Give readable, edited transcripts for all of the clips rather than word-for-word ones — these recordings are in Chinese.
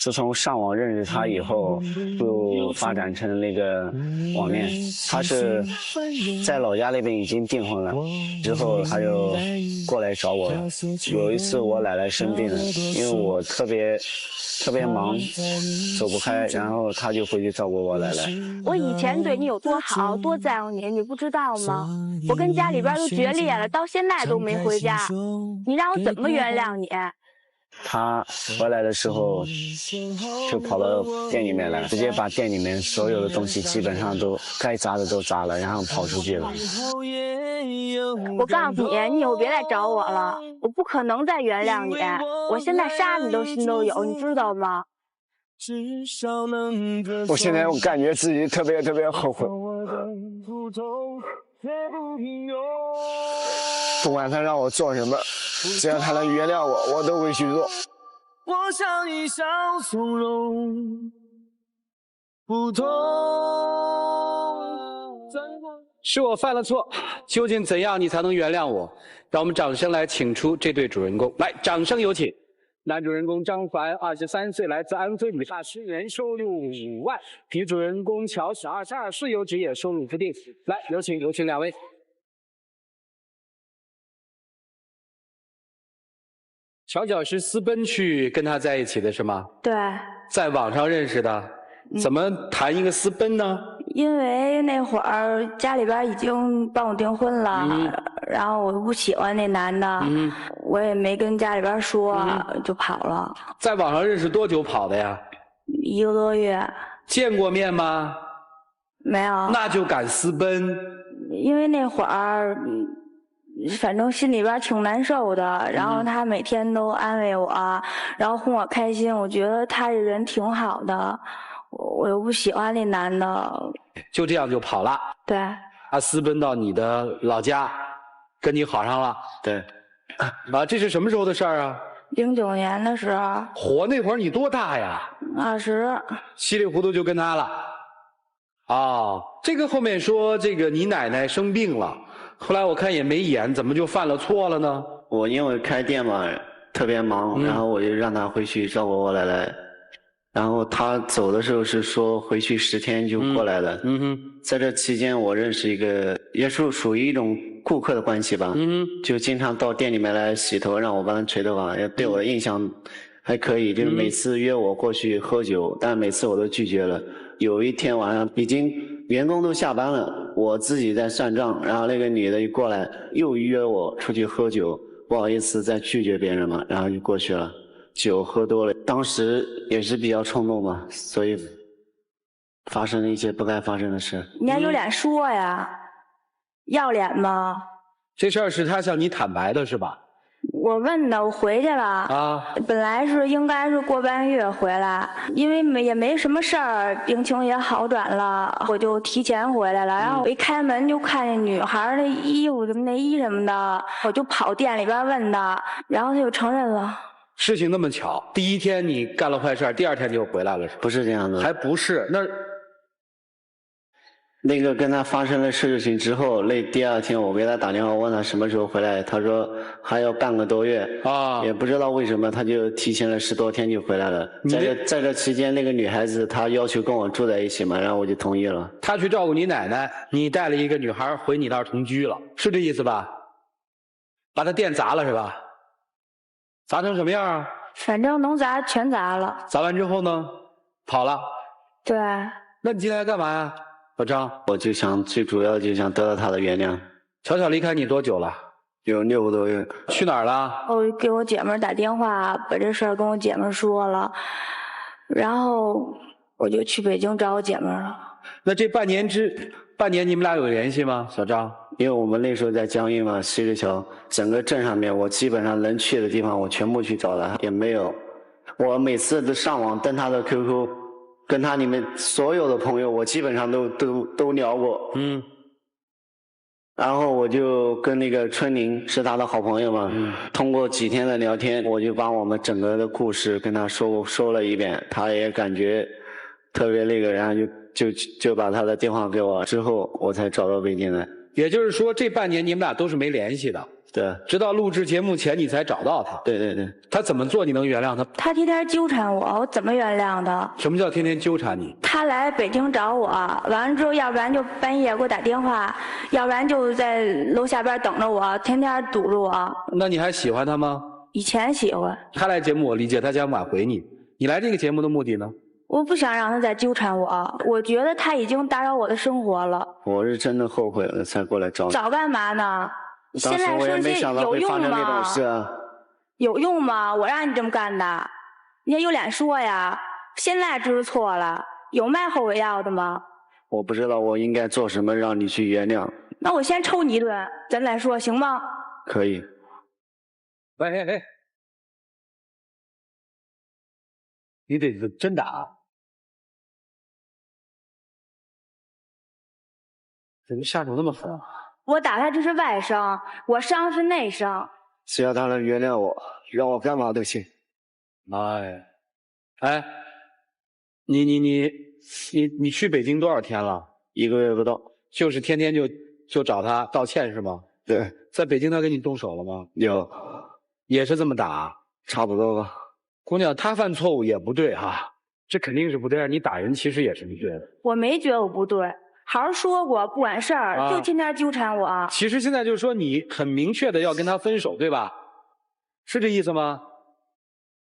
自从上网认识他以后，就发展成那个网恋。他是在老家那边已经订婚了，之后他又过来找我了。有一次我奶奶生病了，因为我特别忙，走不开，然后他就回去照顾我奶奶。我以前对你有多好，多在乎你，你不知道吗？我跟家里边都决裂了，到现在都没回家，你让我怎么原谅你？他回来的时候就跑到店里面来，直接把店里面所有的东西基本上都该砸的都砸了，然后跑出去了。我告诉你，你以后别来找我了，我不可能再原谅你。我现在杀你都心都有，你知道吗？我现在感觉自己特别后悔。不管他让我做什么，只要他能原谅我，我都会去做。我像一笑从容，不痛。是我犯了错，究竟怎样你才能原谅我？让我们掌声来请出这对主人公，来，掌声有请。男主人公张凡，23岁，来自安徽理发师，年收入5万；女主人公乔史，22岁，有职业，收入不定。来，有请两位。巧巧是私奔去跟他在一起的是吗？对。在网上认识的，怎么谈一个私奔呢？因为那会儿家里边已经帮我订婚了，然后我不喜欢那男的，我也没跟家里边说，就跑了。在网上认识多久跑的呀？1个多月。见过面吗？没有。那就敢私奔？因为那会儿反正心里边挺难受的，然后他每天都安慰我，然后哄我开心，我觉得他这人挺好的，我又不喜欢那男的，就这样就跑了。对。他私奔到你的老家，跟你好上了。对。这是什么时候的事儿啊？09年的时候。活那会儿你多大呀？20。稀里糊涂就跟他了。这个后面说这个你奶奶生病了，后来我看也没演，怎么就犯了错了呢？我因为开店嘛，特别忙，然后我就让他回去照顾我奶奶。然后他走的时候是说回去10天就过来了。在这期间我认识一个，也是属于一种顾客的关系吧。就经常到店里面来洗头，让我帮他吹头发，也对我的印象还可以，就是每次约我过去喝酒，但每次我都拒绝了。有一天晚上已经员工都下班了，我自己在算账，然后那个女的一过来又约我出去喝酒，不好意思再拒绝别人嘛，然后就过去了。酒喝多了，当时也是比较冲动嘛，所以发生了一些不该发生的事。你还有脸说呀？要脸吗？这事儿是他向你坦白的是吧？我问的，我回去了。本来是应该是过半月回来，因为也没什么事儿，病情也好转了，我就提前回来了。然后我一开门就看见女孩的衣服、内衣什么的，我就跑店里边问她，然后她就承认了。事情那么巧，第一天你干了坏事，第二天就回来了，不是这样的？还不是那个跟他发生了事情之后，那第二天我给他打电话问他什么时候回来，他说还要半个多月也不知道为什么他就提前了10多天就回来了。在这期间，那个女孩子她要求跟我住在一起嘛，然后我就同意了。她去照顾你奶奶，你带了一个女孩回你那儿同居了，是这意思吧？把他店砸了是吧？砸成什么样啊？反正能砸全砸了。砸完之后呢？跑了。对。那你今天来干嘛呀？老张，我就想最主要就想得到他的原谅。巧巧离开你多久了？有6个多月。去哪儿了？我给我姐们打电话，把这事儿跟我姐们说了，然后我就去北京找我姐们了。那这半年你们俩有联系吗？小张？因为我们那时候在江阴嘛，西直桥，整个镇上面我基本上能去的地方我全部去找了，也没有。我每次都上网登他的 QQ， 跟他里面所有的朋友我基本上都聊过。然后我就跟那个春玲是他的好朋友嘛，通过几天的聊天，我就把我们整个的故事跟他说了一遍，他也感觉特别那个，然后就把他的电话给我，之后我才找到北京的。也就是说这半年你们俩都是没联系的。对，直到录制节目前你才找到他。对对对。他怎么做你能原谅他？他天天纠缠我，我怎么原谅他？什么叫天天纠缠你？他来北京找我，完了之后，要不然就半夜给我打电话，要不然就在楼下边等着我，天天堵着我。那你还喜欢他吗？以前喜欢。他来节目我理解，他想挽回你。你来这个节目的目的呢？我不想让他再纠缠我，我觉得他已经打扰我的生活了。我是真的后悔了才过来找你。早干嘛呢？现在说这有用吗？有用吗？我让你这么干的，你还有脸说呀？现在知道错了，有卖后悔药的吗？我不知道我应该做什么让你去原谅。那我先抽你一顿，咱再说行吗？可以。喂，你得真打。怎么下手那么狠啊？我打他这是外伤，我伤是内伤。只要他能原谅我，让我干嘛都行。哎，你去北京多少天了？1个月不到。就是天天就找他道歉是吗？对。在北京他跟你动手了吗？有。也是这么打？差不多吧。姑娘，他犯错误也不对哈，这肯定是不对。你打人其实也是不对的。我没觉得我不对。好好说过不管事儿，就天天纠缠我。其实现在就是说你很明确的要跟他分手，对吧？是这意思吗？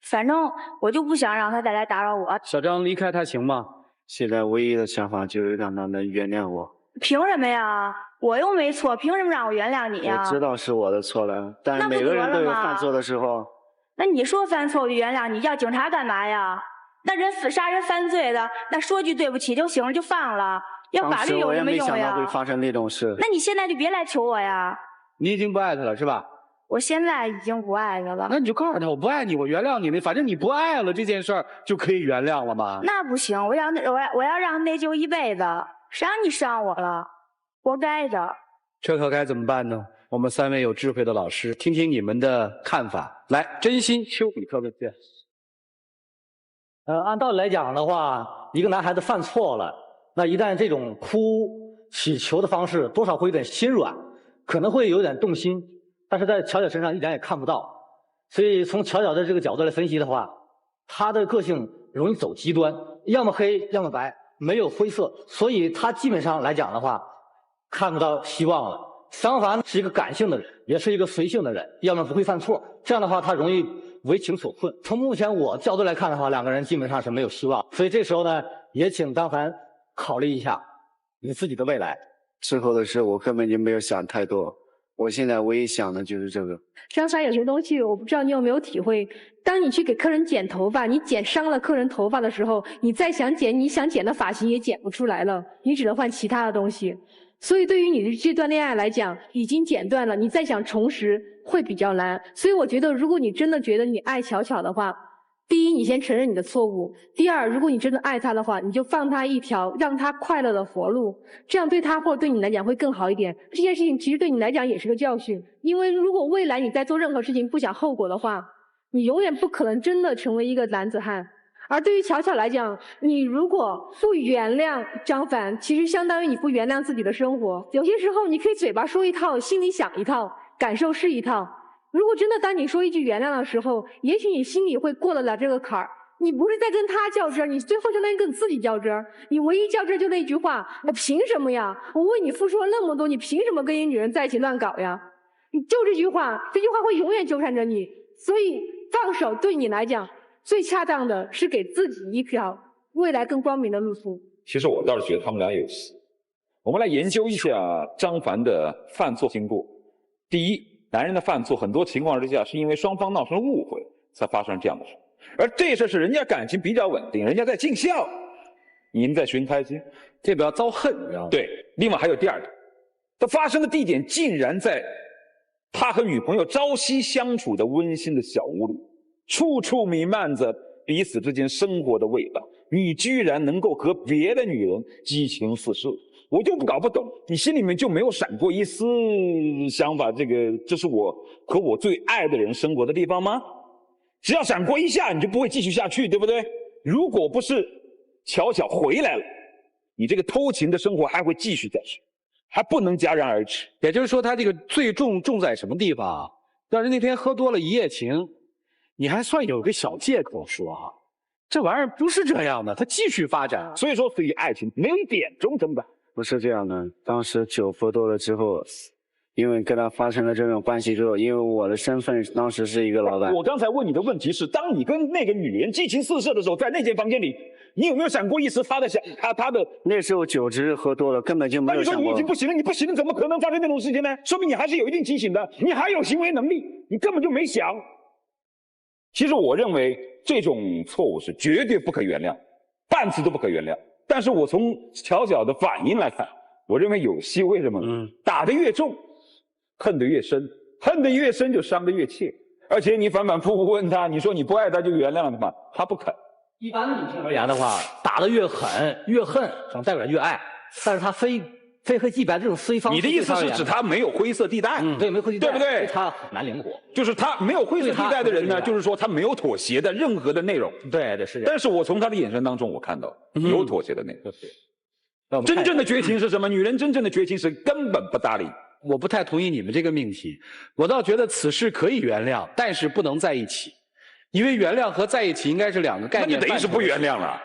反正我就不想让他再来打扰我。小张离开他行吗？现在唯一的想法就是让他能原谅我。凭什么呀？我又没错，凭什么让我原谅你呀？我知道是我的错了，但是每个人都有犯错的时候。那你说犯错我就原谅你，要警察干嘛呀？那人杀人犯罪的，那说句对不起就行了，就放了。要法律有什么用呀？当时我也没想到会发生那种事。那你现在就别来求我呀。你已经不爱他了是吧？我现在已经不爱他了。那你就告诉他我不爱你，我原谅你，反正你不爱了，这件事儿就可以原谅了吗？那不行，我要让他内疚一辈子。谁让你伤我了？活该的。这可该怎么办呢？我们3位有智慧的老师，听听你们的看法。来，真心修比特别对。按道理来讲的话，一个男孩子犯错了，那一旦这种哭乞求的方式，多少会有点心软，可能会有点动心，但是在巧巧身上一点也看不到。所以从巧巧的这个角度来分析的话，他的个性容易走极端，要么黑，要么白，没有灰色，所以他基本上来讲的话，看不到希望了。相反是一个感性的人，也是一个随性的人，要么不会犯错，这样的话他容易为情所困。从目前我角度来看的话，2个人基本上是没有希望，所以这时候呢，也请张凡考虑一下你自己的未来。之后的事我根本就没有想太多，我现在唯一想的就是这个。张凡，有些东西我不知道你有没有体会，当你去给客人剪头发，你剪伤了客人头发的时候，你再想剪你想剪的发型也剪不出来了，你只能换其他的东西。所以对于你的这段恋爱来讲，已经剪断了，你再想重拾会比较难。所以我觉得，如果你真的觉得你爱巧巧的话，第一，你先承认你的错误；第二，如果你真的爱他的话，你就放他一条让他快乐的活路，这样对他或者对你来讲会更好一点。这件事情其实对你来讲也是个教训，因为如果未来你在做任何事情不想后果的话，你永远不可能真的成为一个男子汉。而对于巧巧来讲，你如果不原谅张凡，其实相当于你不原谅自己的生活。有些时候你可以嘴巴说一套，心里想一套，感受是一套。如果真的当你说一句原谅的时候，也许你心里会过得了这个坎儿。你不是在跟他较真儿，你最后相当于跟你自己较真儿。你唯一较真儿就那句话，我凭什么呀？我为你付出了那么多，你凭什么跟一女人在一起乱搞呀？你就这句话会永远纠缠着你。所以放手对你来讲，最恰当的是给自己一条未来更光明的路途。其实我倒是觉得他们俩有戏。我们来研究一下张凡的犯错经过。第一，男人的犯错很多情况之下是因为双方闹成了误会才发生这样的事，而这事是人家感情比较稳定，人家在尽孝，您在寻开心，这比较遭恨，你知道吗？对。另外还有第二点，它发生的地点竟然在他和女朋友朝夕相处的温馨的小屋里，处处弥漫着彼此之间生活的味道，你居然能够和别的女人激情四射，我就搞不懂，你心里面就没有闪过一丝想法，这是我和我最爱的人生活的地方吗？只要闪过一下，你就不会继续下去，对不对？如果不是巧巧回来了，你这个偷情的生活还会继续下去。还不能戛然而止。也就是说，他这个罪重在什么地方啊？要是那天喝多了一夜情，你还算有个小借口说啊，这玩意儿不是这样的，它继续发展。所以说，对于爱情没有一点忠诚吧？不是这样的，当时酒喝多了之后，因为跟他发生了这种关系之后，因为我的身份当时是一个老板。我刚才问你的问题是，当你跟那个女人激情四射的时候，在那间房间里，你有没有闪过一丝他的那时候酒只是喝多了，根本就没有想过。那你说你已经不行了，你不行了，怎么可能发生那种事情呢？说明你还是有一定清醒的，你还有行为能力，你根本就没想。其实我认为这种错误是绝对不可原谅，半次都不可原谅。但是我从巧巧的反应来看，我认为有戏。为什么呢？打得越重，恨得越深，恨得越深就伤得越切。而且你反反复复问他，你说你不爱他就原谅他吗？他不肯。一般女性而言的话，打得越狠越恨，可能代表越爱。但是他非黑即白这种思维方式，你的意思是指他没有灰色地带？对，没有灰色地带，对不对？他很难灵活。就是他没有灰色地带的人呢，就是说他没有妥协的任何的内容。对，是这样。但是我从他的眼神当中，我看到有妥协的内容。真正的绝情是什么？女人真正的绝情是根本不搭理。我不太同意你们这个命题，我倒觉得此事可以原谅，但是不能在一起，因为原谅和在一起应该是两个概念。那就等于是不原谅了。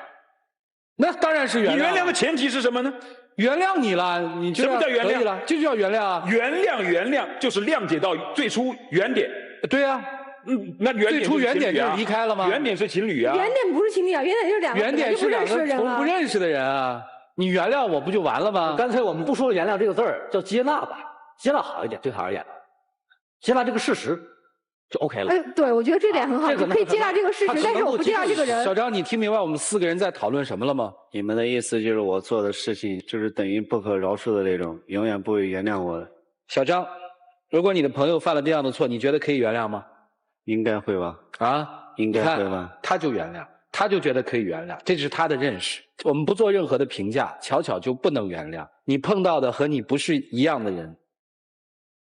那当然是原谅。你原谅的前提是什么呢？原谅你了，你就什么叫原谅了？这就叫原谅啊！原谅就是谅解到最初原点。对啊，那原点最初原点就是离开了吗？原点是情侣啊。原点不是情侣啊，原点就是两个原点是两个从不认识的人啊。你原谅我不就完了吗？干脆我们不说原谅这个字儿，叫接纳吧，接纳好一点，对他而言，接纳这个事实就 OK 了。哎，对，我觉得这点很好，你可以接纳这个事实，但是我不接纳这个人。小张，你听明白我们4个人在讨论什么了吗？你们的意思就是我做的事情就是等于不可饶恕的那种，永远不会原谅我的。小张，如果你的朋友犯了这样的错，你觉得可以原谅吗？应该会吧。啊，应该会吧。他就原谅，他就觉得可以原谅，这是他的认识。我们不做任何的评价，巧巧就不能原谅。你碰到的和你不是一样的人，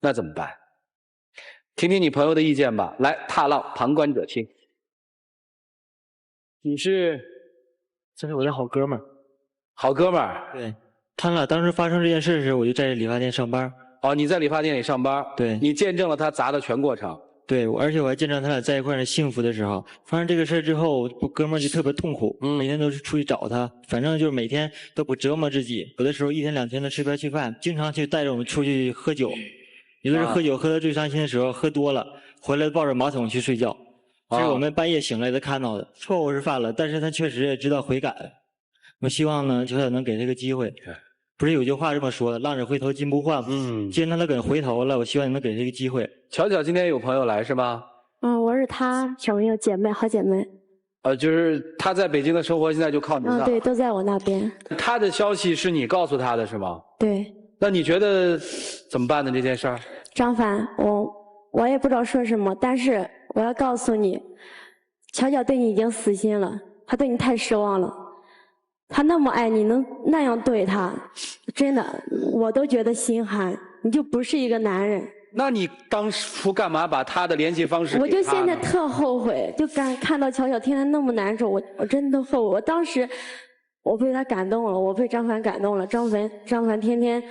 那怎么办？听听你朋友的意见吧。来，踏浪，旁观者清。你是？这是我的好哥们儿。好哥们儿。对，他俩当时发生这件事时，我就在理发店上班。哦，你在理发店里上班？对。你见证了他砸的全过程。对，而且我还见证他俩在一块儿幸福的时候。发生这个事之后，我哥们儿就特别痛苦，每天都是出去找他，反正就是每天都不折磨自己，有的时候1天2天的吃不下去饭，经常去带着我们出去喝酒。有的时候喝酒喝到最伤心的时候，喝多了回来抱着马桶去睡觉，这是我们半夜醒来的看到的。错误是犯了，但是他确实也知道悔改了。我希望呢，巧巧能给他个机会。不是有句话这么说的，浪子回头金不换吗？既然他都回头了，我希望你能给他一个机会。巧巧今天有朋友来是吗？我是他小朋友姐妹，好姐妹。就是他在北京的生活现在就靠你那。对，都在我那边。他的消息是你告诉他的是吗？对。那你觉得怎么办呢？这件事儿？张凡，我也不知道说什么，但是我要告诉你，巧巧对你已经死心了，他对你太失望了。他那么爱你，能那样对他，真的我都觉得心寒。你就不是一个男人。那你当初干嘛把他的联系方式给他呢？我就现在特后悔，就看到巧巧天天那么难受，我真的后悔。我当时我被他感动了，我被张凡感动了。张凡天天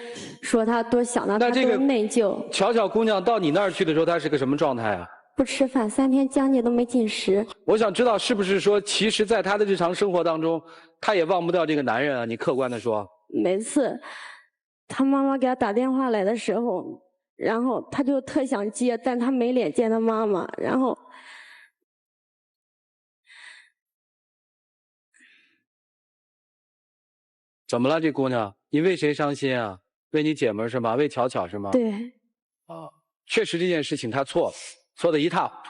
说他多想他，他多内疚。巧巧姑娘到你那儿去的时候，她是个什么状态啊？不吃饭，3天将近都没进食。我想知道是不是说，其实在他的日常生活当中，他也忘不掉这个男人啊？你客观的说。每次他妈妈给他打电话来的时候，然后他就特想接，但他没脸见他妈妈，然后怎么了，这姑娘？你为谁伤心啊？为你姐们是吗？为巧巧是吗？对。确实这件事情他错了，错得一塌糊涂。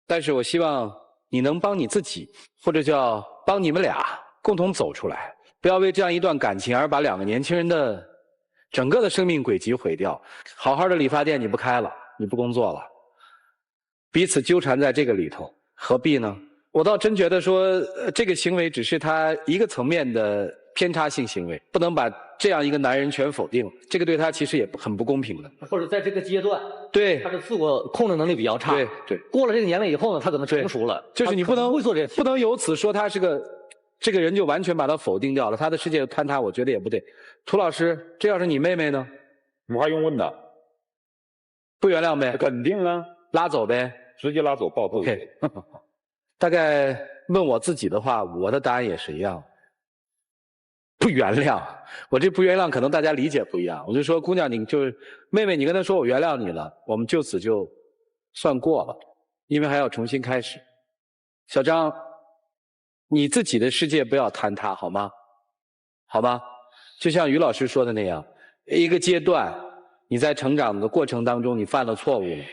但是我希望你能帮你自己，或者叫帮你们俩共同走出来，不要为这样一段感情而把2个年轻人的整个的生命轨迹毁掉。好好的理发店你不开了，你不工作了，彼此纠缠在这个里头，何必呢？我倒真觉得说，这个行为只是他一个层面的偏差性行为，不能把这样一个男人全否定了，这个对他其实也很不公平的。或者在这个阶段，对他的自我控制能力比较差。对，过了这个年龄以后呢，他可能成熟了。就是你不能会做这些，不能由此说他是个这个人就完全把他否定掉了，他的世界坍塌，我觉得也不对。涂老师，这要是你妹妹呢？我还用问的？不原谅呗？肯定啊，拉走呗，直接拉走，报复。OK 大概问我自己的话，我的答案也是一样，不原谅。我这不原谅可能大家理解不一样，我就说姑娘，你就是妹妹，你跟他说我原谅你了，我们就此就算过了，因为还要重新开始。小张，你自己的世界不要坍塌，好吗？好吗？就像于老师说的那样，一个阶段你在成长的过程当中你犯了错误了，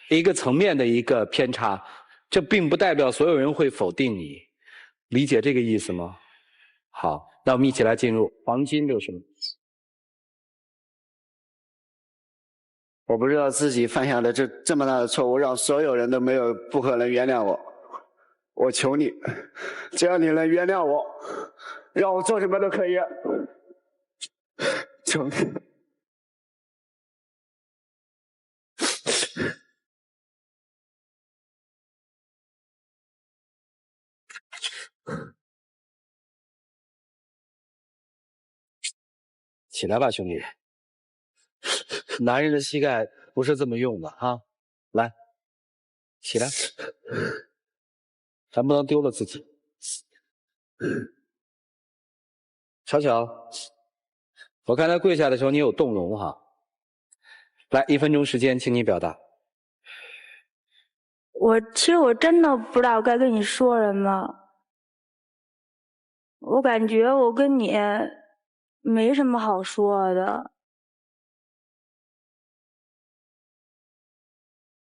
一个层面的一个偏差，这并不代表所有人会否定你，理解这个意思吗？好，那我们一起来进入黄金60秒。我不知道自己犯下的这么大的错误，让所有人都不可能原谅我。我求你，只要你能原谅我，让我做什么都可以。求你。起来吧，兄弟，男人的膝盖不是这么用的啊！来，起来，咱不能丢了自己。巧巧，我刚才跪下的时候你有动容哈。来，1分钟时间，请你表达。其实我真的不知道该跟你说什么，我感觉我跟你没什么好说的。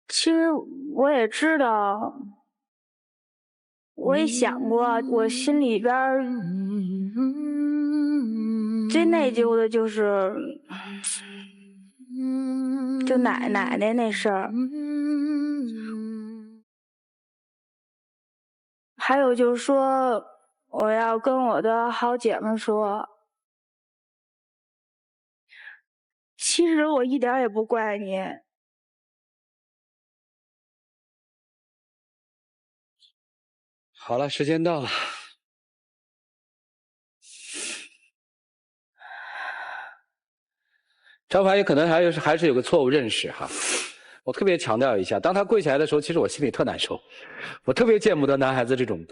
其实我也知道，我也想过，我心里边最内疚的就是就奶奶那事儿，还有就是说我要跟我的好姐妹说，其实我一点也不怪你。好了，时间到了。张凡也可能还是有个错误认识哈。我特别强调一下，当他跪下来的时候，其实我心里特难受。我特别见不得男孩子这种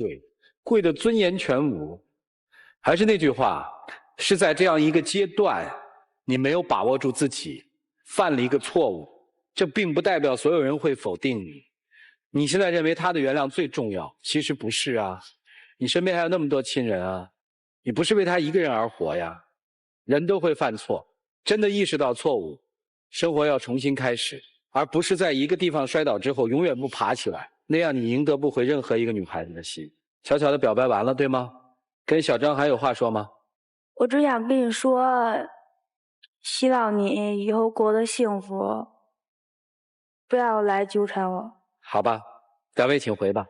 跪的尊严全无。还是那句话，是在这样一个阶段，你没有把握住自己，犯了一个错误，这并不代表所有人会否定你。你现在认为他的原谅最重要，其实不是啊。你身边还有那么多亲人啊，你不是为他一个人而活呀。人都会犯错，真的意识到错误，生活要重新开始，而不是在一个地方摔倒之后永远不爬起来，那样你赢得不回任何一个女孩子的心。悄悄的表白完了，对吗？跟小张还有话说吗？我只想跟你说，希望你以后过得幸福，不要来纠缠我。好吧，两位请回吧。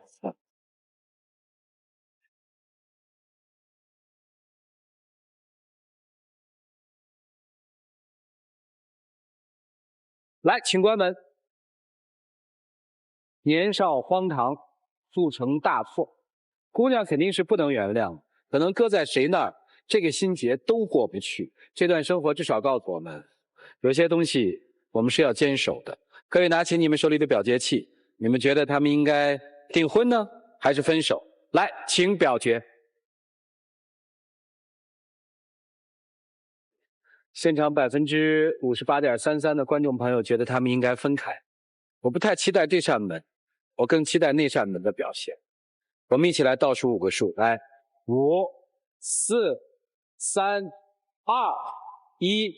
来，请关门。年少荒唐，铸成大错，姑娘肯定是不能原谅，可能搁在谁那儿，这个心结都过不去。这段生活至少告诉我们，有些东西我们是要坚守的。各位拿起你们手里的表决器，你们觉得他们应该订婚呢，还是分手？来，请表决。现场58.33%的观众朋友觉得他们应该分开。我不太期待这扇门，我更期待那扇门的表现。我们一起来倒数5个数，来，5、4、3、2、1，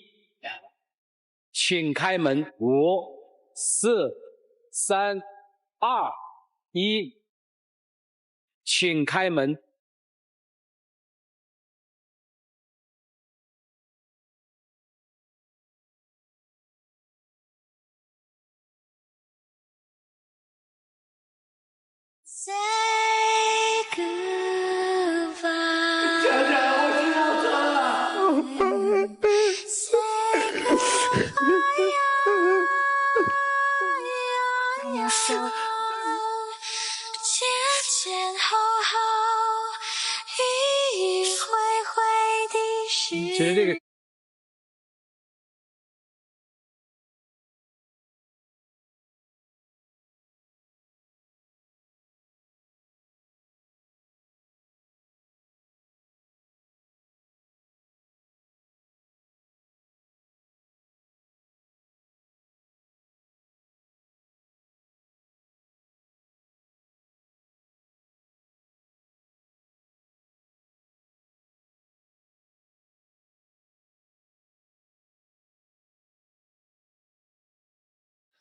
请开门。5、4、3、2、1，请开门。Say goodbye。佳佳，我知道错了。Say goodbye 呀，前前后后，一回回的是。其实这个。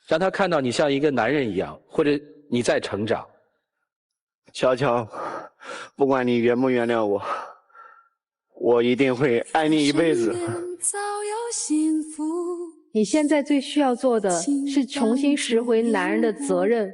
让他看到你像一个男人一样，或者你在成长。乔乔，不管你原不原谅我，我一定会爱你一辈子。你现在最需要做的是重新拾回男人的责任。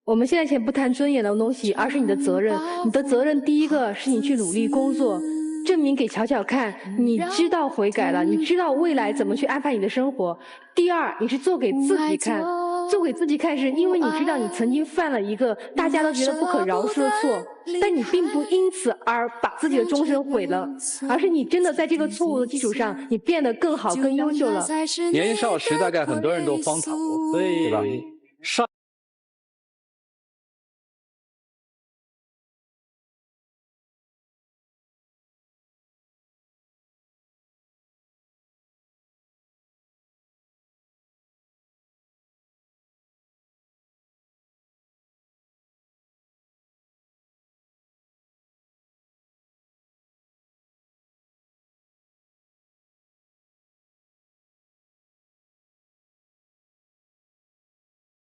我们现在先不谈尊严的东西，而是你的责任。你的责任第一个是你去努力工作，证明给巧巧看，你知道悔改了，你知道未来怎么去安排你的生活。第二，你是做给自己看，做给自己看是因为你知道你曾经犯了一个大家都觉得不可饶恕的错，但你并不因此而把自己的终身毁了，而是你真的在这个错误的基础上，你变得更好、更优秀了。年少时大概很多人都荒唐过，对吧？